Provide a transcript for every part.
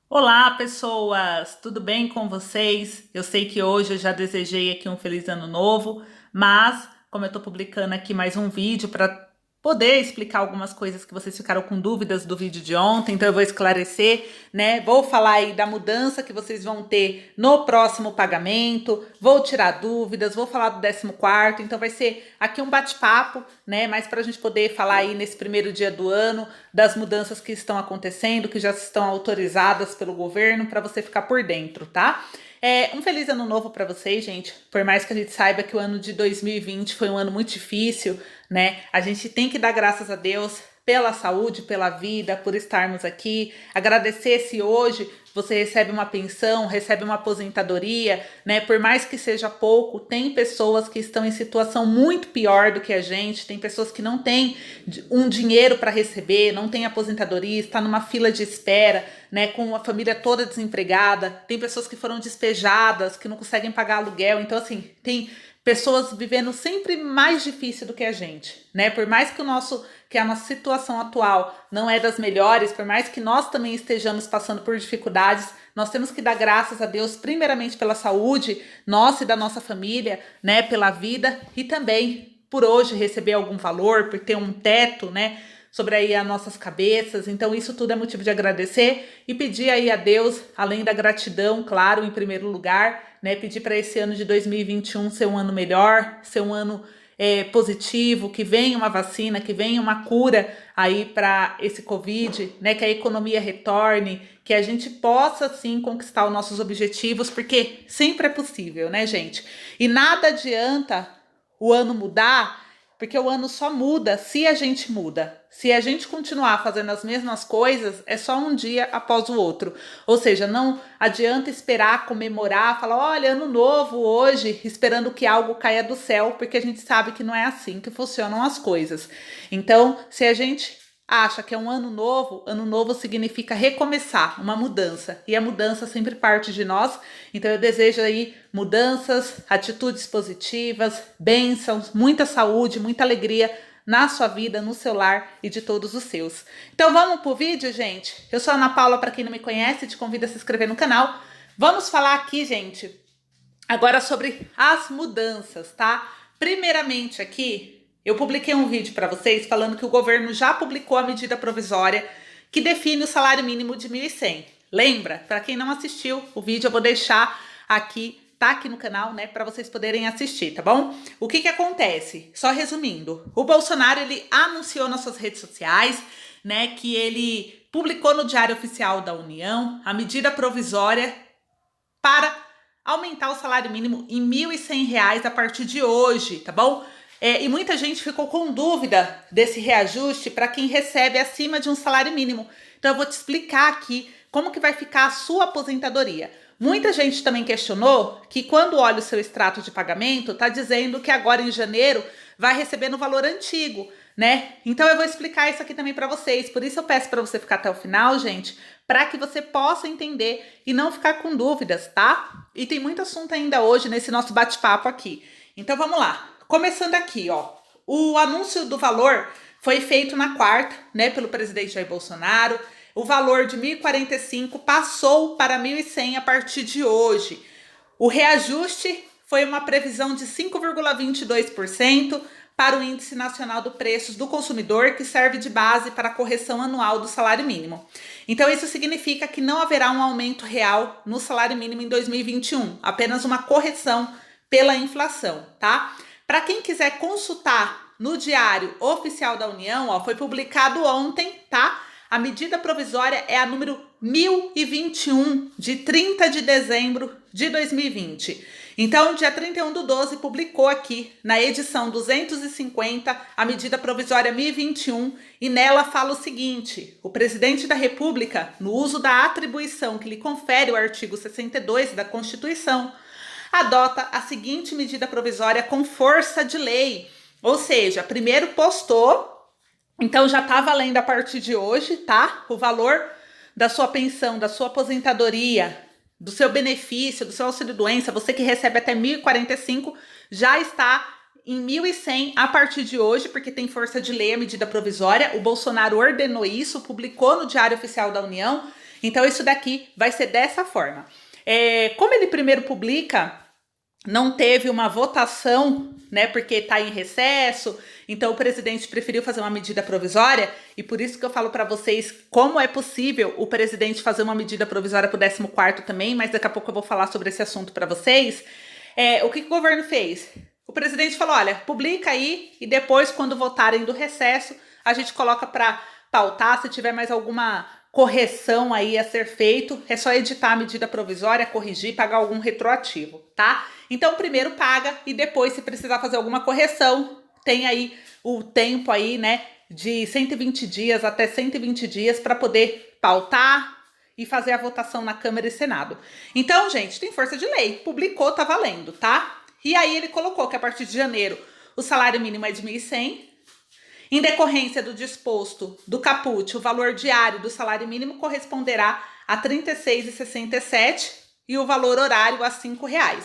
Olá, pessoas! Tudo bem com vocês? Eu sei que hoje eu já desejei aqui um feliz ano novo, mas como eu estou publicando aqui mais um vídeo para poder explicar algumas coisas que vocês ficaram com dúvidas do vídeo de ontem, então eu vou esclarecer, né? Vou falar aí da mudança que vocês vão ter no próximo pagamento, vou tirar dúvidas, vou falar do 14º, então vai ser aqui um bate-papo, né? Mas para a gente poder falar aí nesse primeiro dia do ano das mudanças que estão acontecendo, que já estão autorizadas pelo governo, para você ficar por dentro, tá? Um feliz ano novo para vocês, gente. Por mais que a gente saiba que o ano de 2020 foi um ano muito difícil, né? A gente tem que dar graças a Deus pela saúde, pela vida, por estarmos aqui. Agradecer se hoje você recebe uma pensão, recebe uma aposentadoria, né? Por mais que seja pouco, tem pessoas que estão em situação muito pior do que a gente, tem pessoas que não têm um dinheiro para receber, não tem aposentadoria, está numa fila de espera, né? Com a família toda desempregada, tem pessoas que foram despejadas, que não conseguem pagar aluguel, então assim, tem pessoas vivendo sempre mais difícil do que a gente, né? Por mais que a nossa situação atual não é das melhores, por mais que nós também estejamos passando por dificuldades, nós temos que dar graças a Deus primeiramente pela saúde nossa e da nossa família, né? Pela vida e também por hoje receber algum valor, por ter um teto, né? Sobre aí as nossas cabeças. Então isso tudo é motivo de agradecer e pedir aí a Deus, além da gratidão, claro, em primeiro lugar, né? Pedir para esse ano de 2021 ser um ano melhor, ser um ano positivo, que venha uma vacina, que venha uma cura aí para esse Covid, né? Que a economia retorne, que a gente possa sim conquistar os nossos objetivos, porque sempre é possível, né, gente? E nada adianta o ano mudar, porque o ano só muda se a gente muda. Se a gente continuar fazendo as mesmas coisas, é só um dia após o outro. Ou seja, não adianta esperar comemorar, falar, olha, ano novo hoje, esperando que algo caia do céu, porque a gente sabe que não é assim que funcionam as coisas. Então, se a gente acha que é um ano novo significa recomeçar, uma mudança. E a mudança sempre parte de nós. Então eu desejo aí mudanças, atitudes positivas, bênçãos, muita saúde, muita alegria na sua vida, no seu lar e de todos os seus. Então vamos pro vídeo, gente? Eu sou a Ana Paula, para quem não me conhece, te convido a se inscrever no canal. Vamos falar aqui, gente, agora sobre as mudanças, tá? Primeiramente aqui, eu publiquei um vídeo para vocês falando que o governo já publicou a medida provisória que define o salário mínimo de 1.100. Lembra? Para quem não assistiu o vídeo, eu vou deixar aqui, tá aqui no canal, né, para vocês poderem assistir, tá bom? O que que acontece? Só resumindo, o Bolsonaro ele anunciou nas suas redes sociais, né, que ele publicou no Diário Oficial da União a medida provisória para aumentar o salário mínimo em R$ 1.100 a partir de hoje, tá bom? E muita gente ficou com dúvida desse reajuste para quem recebe acima de um salário mínimo. Então eu vou te explicar aqui como que vai ficar a sua aposentadoria. Muita gente também questionou que quando olha o seu extrato de pagamento, tá dizendo que agora em janeiro vai receber no valor antigo, né? Então eu vou explicar isso aqui também para vocês. Por isso eu peço para você ficar até o final, gente, para que você possa entender e não ficar com dúvidas, tá? E tem muito assunto ainda hoje nesse nosso bate-papo aqui. Então vamos lá. Começando aqui, ó. O anúncio do valor foi feito na quarta, né, pelo presidente Jair Bolsonaro. O valor de 1.045 passou para 1.100 a partir de hoje. O reajuste foi uma previsão de 5,22% para o Índice Nacional do Preços do Consumidor, que serve de base para a correção anual do salário mínimo. Então, isso significa que não haverá um aumento real no salário mínimo em 2021, apenas uma correção pela inflação, tá? Para quem quiser consultar no Diário Oficial da União, ó, foi publicado ontem, tá? A medida provisória é a número 1021, de 30 de dezembro de 2020. Então, dia 31/12, publicou aqui, na edição 250, a medida provisória 1021, e nela fala o seguinte: o presidente da República, no uso da atribuição que lhe confere o artigo 62 da Constituição, adota a seguinte medida provisória com força de lei. Ou seja, primeiro postou, então já tá valendo a partir de hoje, tá? O valor da sua pensão, da sua aposentadoria, do seu benefício, do seu auxílio-doença, você que recebe até 1.045, já está em 1.100 a partir de hoje, porque tem força de lei a medida provisória. O Bolsonaro ordenou isso, publicou no Diário Oficial da União. Então isso daqui vai ser dessa forma. Como ele primeiro publica, não teve uma votação, né, porque está em recesso, então o presidente preferiu fazer uma medida provisória, e por isso que eu falo para vocês como é possível o presidente fazer uma medida provisória para o 14º também, mas daqui a pouco eu vou falar sobre esse assunto para vocês. O que o governo fez? O presidente falou, olha, publica aí, e depois, quando votarem do recesso, a gente coloca para pautar. Se tiver mais alguma correção aí a ser feito, é só editar a medida provisória, corrigir, pagar algum retroativo, tá? Então, primeiro paga e depois, se precisar fazer alguma correção, tem aí o tempo aí, né, de 120 dias até 120 dias para poder pautar e fazer a votação na Câmara e Senado. Então, gente, tem força de lei, publicou, tá valendo, tá? E aí ele colocou que a partir de janeiro o salário mínimo é de 1.100. Em decorrência do disposto do caput, o valor diário do salário mínimo corresponderá a R$ 36,67 e o valor horário a R$ 5,00.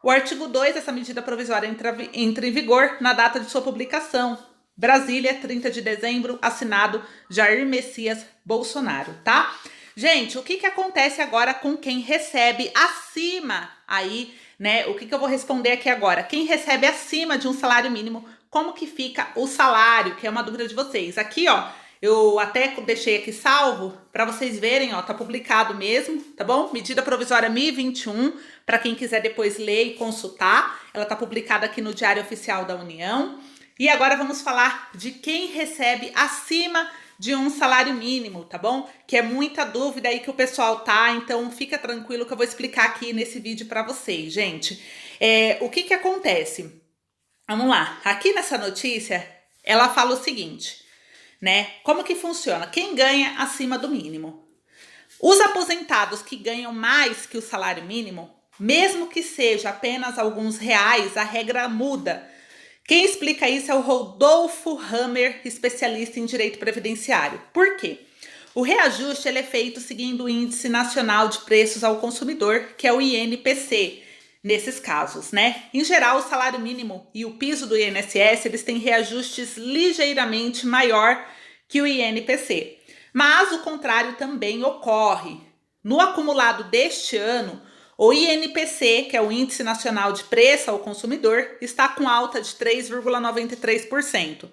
O artigo 2 dessa medida provisória entra em vigor na data de sua publicação. Brasília, 30 de dezembro, assinado Jair Messias Bolsonaro, tá? Gente, o que acontece agora com quem recebe acima aí, né? O que eu vou responder aqui agora? Quem recebe acima de um salário mínimo, como que fica o salário? Que é uma dúvida de vocês. Aqui, ó, eu até deixei aqui salvo para vocês verem, ó, tá publicado mesmo, tá bom? Medida provisória 1021, para quem quiser depois ler e consultar. Ela tá publicada aqui no Diário Oficial da União. E agora vamos falar de quem recebe acima de um salário mínimo, tá bom? Que é muita dúvida aí que o pessoal tá, então fica tranquilo que eu vou explicar aqui nesse vídeo para vocês, gente. O que acontece? Vamos lá, aqui nessa notícia, ela fala o seguinte, né? Como que funciona? Quem ganha acima do mínimo? Os aposentados que ganham mais que o salário mínimo, mesmo que seja apenas alguns reais, a regra muda. Quem explica isso é o Rodolfo Hammer, especialista em direito previdenciário. Por quê? O reajuste ele é feito seguindo o Índice Nacional de Preços ao Consumidor, que é o INPC, nesses casos, né? Em geral, o salário mínimo e o piso do INSS, eles têm reajustes ligeiramente maior que o INPC. Mas o contrário também ocorre. No acumulado deste ano, o INPC, que é o Índice Nacional de Preço ao Consumidor, está com alta de 3,93%.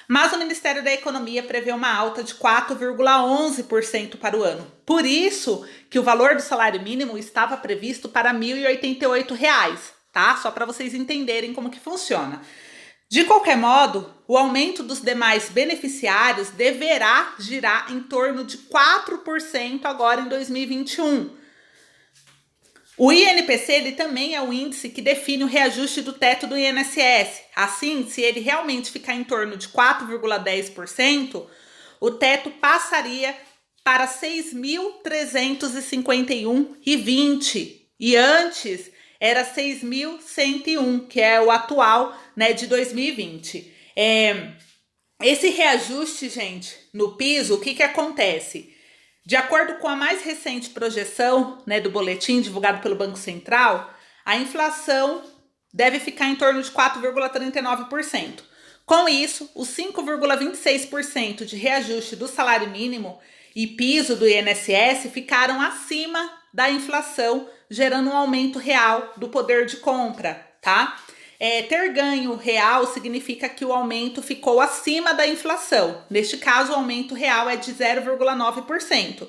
Mas o Ministério da Economia prevê uma alta de 4,11% para o ano. Por isso que o valor do salário mínimo estava previsto para R$ 1.088, tá? Só para vocês entenderem como que funciona. De qualquer modo, o aumento dos demais beneficiários deverá girar em torno de 4% agora em 2021. O INPC ele também é o índice que define o reajuste do teto do INSS. Assim, se ele realmente ficar em torno de 4,10%, o teto passaria para 6.351,20 e antes era 6.101, que é o atual, né, de 2020. Esse reajuste, gente, no piso, o que acontece? De acordo com a mais recente projeção, né, do boletim divulgado pelo Banco Central, a inflação deve ficar em torno de 4,39%. Com isso, os 5,26% de reajuste do salário mínimo e piso do INSS ficaram acima da inflação, gerando um aumento real do poder de compra, tá? Ter ganho real significa que o aumento ficou acima da inflação. Neste caso, o aumento real é de 0,9%.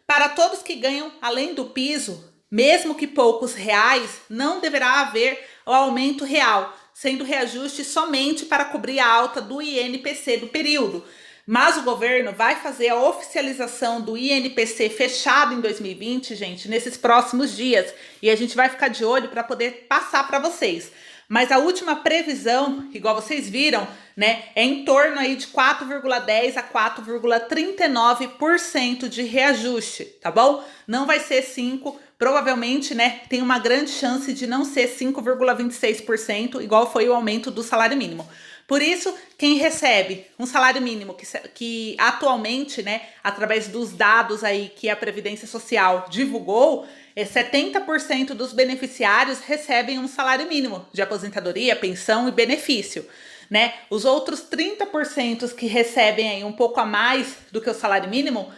Para todos que ganham além do piso, mesmo que poucos reais, não deverá haver o aumento real, sendo reajuste somente para cobrir a alta do INPC do período. Mas o governo vai fazer a oficialização do INPC fechado em 2020, gente, nesses próximos dias. E a gente vai ficar de olho para poder passar para vocês. Mas a última previsão, igual vocês viram, né, é em torno aí de 4,10 a 4,39% de reajuste, tá bom? Não vai ser 5%, provavelmente, né, tem uma grande chance de não ser 5,26%, igual foi o aumento do salário mínimo. Por isso, quem recebe um salário mínimo, que atualmente, né, através dos dados aí que a Previdência Social divulgou, 70% dos beneficiários recebem um salário mínimo de aposentadoria, pensão e benefício, né? Os outros 30% que recebem aí um pouco a mais do que o salário mínimo,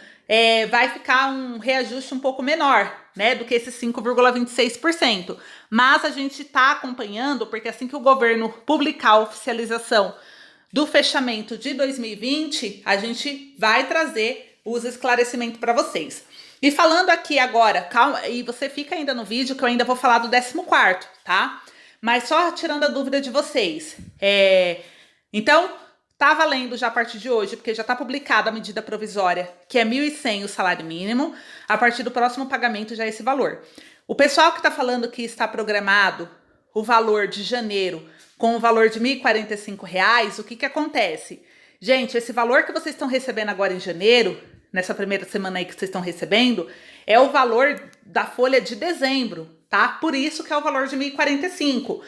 vai ficar um reajuste um pouco menor, né, do que esses 5,26%. Mas a gente está acompanhando, porque assim que o governo publicar a oficialização do fechamento de 2020, a gente vai trazer os esclarecimentos para vocês. E falando aqui agora, calma, e você fica ainda no vídeo que eu ainda vou falar do 14º, tá? Mas só tirando a dúvida de vocês. Então, tá valendo já a partir de hoje, porque já tá publicada a medida provisória, que é 1.100 o salário mínimo. A partir do próximo pagamento já é esse valor. O pessoal que tá falando que está programado o valor de janeiro com o valor de R$ 1.045, o que acontece? Gente, esse valor que vocês estão recebendo agora em janeiro, nessa primeira semana aí que vocês estão recebendo, é o valor da folha de dezembro, tá? Por isso que é o valor de 1.045.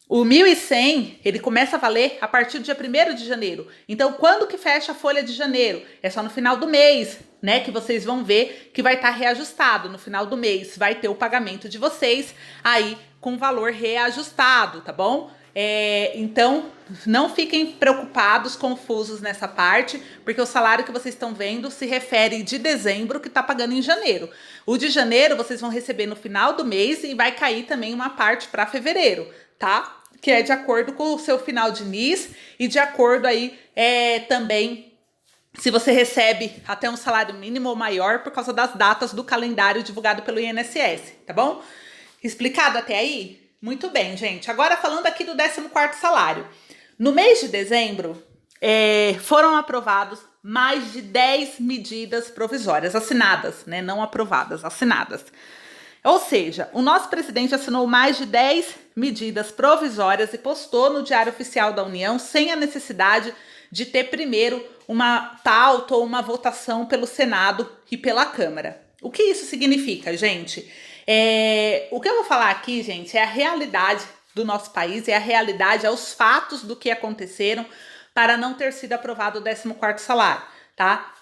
O 1.100, ele começa a valer a partir do dia 1º de janeiro. Então, quando que fecha a folha de janeiro? É só no final do mês, né? Que vocês vão ver que vai estar reajustado. No final do mês vai ter o pagamento de vocês aí com valor reajustado, tá bom? Então, não fiquem preocupados, confusos nessa parte, porque o salário que vocês estão vendo se refere de dezembro, que está pagando em janeiro. O de janeiro vocês vão receber no final do mês e vai cair também uma parte para fevereiro, tá? Que é de acordo com o seu final de NIS e de acordo aí também se você recebe até um salário mínimo ou maior por causa das datas do calendário divulgado pelo INSS, tá bom? Explicado até aí? Muito bem, gente. Agora falando aqui do 14º salário. No mês de dezembro, foram aprovados mais de 10 medidas provisórias, assinadas, né? Não aprovadas, assinadas. Ou seja, o nosso presidente assinou mais de 10 medidas provisórias e postou no Diário Oficial da União sem a necessidade de ter primeiro uma pauta ou uma votação pelo Senado e pela Câmara. O que isso significa, gente? O que eu vou falar aqui, gente, é a realidade do nosso país, é a realidade, é os fatos do que aconteceram para não ter sido aprovado o 14º salário, tá?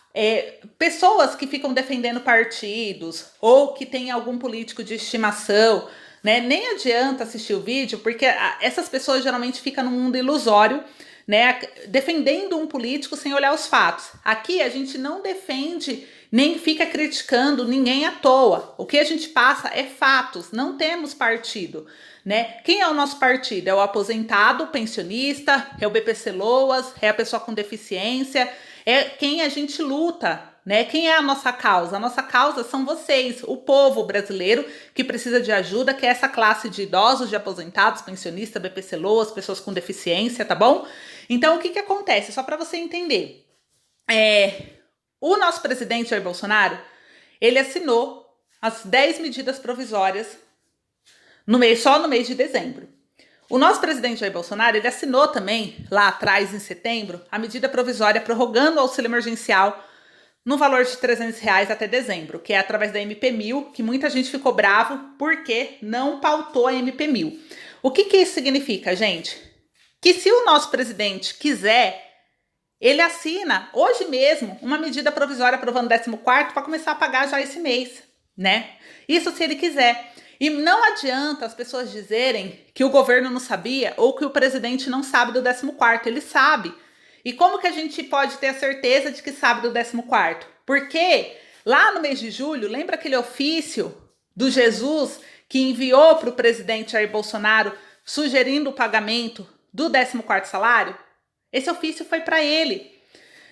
Pessoas que ficam defendendo partidos ou que tem algum político de estimação, né? Nem adianta assistir o vídeo, porque essas pessoas geralmente ficam num mundo ilusório, né? Defendendo um político sem olhar os fatos. Aqui a gente não defende nem fica criticando ninguém à toa. O que a gente passa é fatos, não temos partido, né? Quem é o nosso partido? É o aposentado, o pensionista, é o BPC Loas, é a pessoa com deficiência, é quem a gente luta, né? Quem é a nossa causa? A nossa causa são vocês, o povo brasileiro que precisa de ajuda, que é essa classe de idosos, de aposentados, pensionistas, BPC Loas, pessoas com deficiência, tá bom? Então, o que acontece? Só para você entender. O nosso presidente Jair Bolsonaro, ele assinou as 10 medidas provisórias só no mês de dezembro. O nosso presidente Jair Bolsonaro, ele assinou também, lá atrás, em setembro, a medida provisória prorrogando o auxílio emergencial no valor de R$300 até dezembro, que é através da MP1000, que muita gente ficou bravo porque não pautou a MP1000. O que isso significa, gente? Que se o nosso presidente quiser, ele assina hoje mesmo uma medida provisória aprovando o 14º para começar a pagar já esse mês, né? Isso se ele quiser. E não adianta as pessoas dizerem que o governo não sabia ou que o presidente não sabe do 14º, ele sabe. E como que a gente pode ter a certeza de que sabe do 14º? Porque lá no mês de julho, lembra aquele ofício do Jesus que enviou para o presidente Jair Bolsonaro sugerindo o pagamento do 14º salário? Esse ofício foi para ele,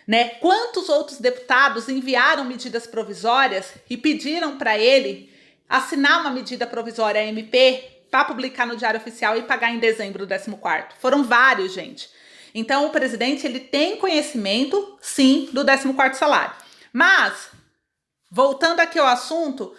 né? Quantos outros deputados enviaram medidas provisórias e pediram para ele assinar uma medida provisória MP para publicar no Diário Oficial e pagar em dezembro do 14º? Foram vários, gente. Então, o presidente, ele tem conhecimento, sim, do 14º salário. Mas, voltando aqui ao assunto,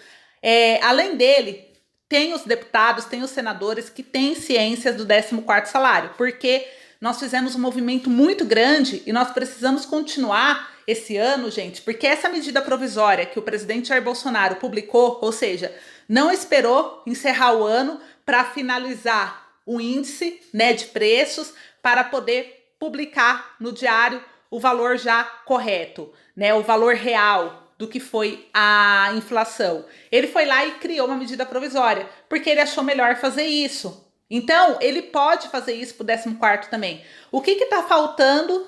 além dele, tem os deputados, tem os senadores que têm ciência do 14º salário, porque nós fizemos um movimento muito grande e nós precisamos continuar esse ano, gente, porque essa medida provisória que o presidente Jair Bolsonaro publicou, ou seja, não esperou encerrar o ano para finalizar o índice, né, de preços, para poder publicar no diário o valor já correto, né? O valor real do que foi a inflação. Ele foi lá e criou uma medida provisória, porque ele achou melhor fazer isso. Então, ele pode fazer isso para o 14º também. O que está faltando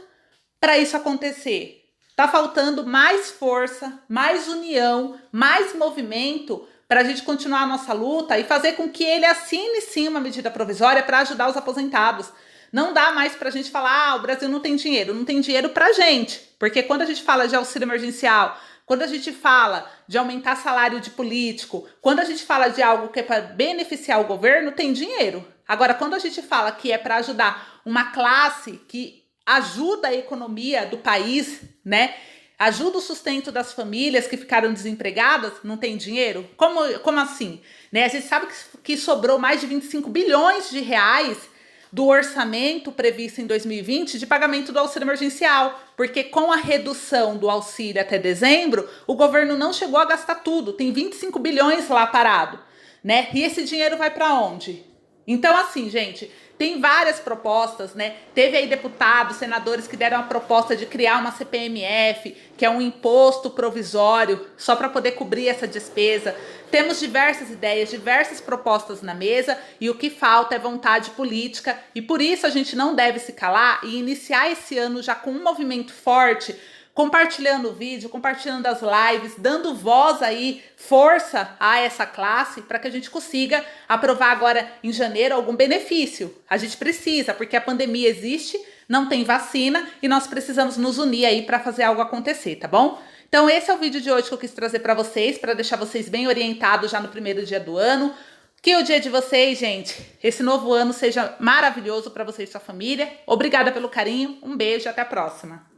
para isso acontecer? Está faltando mais força, mais união, mais movimento para a gente continuar a nossa luta e fazer com que ele assine sim uma medida provisória para ajudar os aposentados. Não dá mais para a gente falar, o Brasil não tem dinheiro para a gente, porque quando a gente fala de auxílio emergencial, quando a gente fala de aumentar salário de político, quando a gente fala de algo que é para beneficiar o governo, tem dinheiro. Agora, quando a gente fala que é para ajudar uma classe que ajuda a economia do país, né? Ajuda o sustento das famílias que ficaram desempregadas, não tem dinheiro? Como assim? Né? A gente sabe que sobrou mais de 25 bilhões de reais do orçamento previsto em 2020 de pagamento do auxílio emergencial, porque com a redução do auxílio até dezembro, o governo não chegou a gastar tudo, tem 25 bilhões lá parado, né? E esse dinheiro vai para onde? Então, assim, gente, tem várias propostas, né? Teve aí deputados, senadores que deram a proposta de criar uma CPMF, que é um imposto provisório, só para poder cobrir essa despesa. Temos diversas ideias, diversas propostas na mesa e o que falta é vontade política e por isso a gente não deve se calar e iniciar esse ano já com um movimento forte, compartilhando o vídeo, compartilhando as lives, dando voz aí, força a essa classe para que a gente consiga aprovar agora em janeiro algum benefício. A gente precisa, porque a pandemia existe, não tem vacina e nós precisamos nos unir aí para fazer algo acontecer, tá bom? Então esse é o vídeo de hoje que eu quis trazer para vocês, para deixar vocês bem orientados já no primeiro dia do ano. Que o dia de vocês, gente, esse novo ano seja maravilhoso para vocês e sua família. Obrigada pelo carinho, um beijo e até a próxima.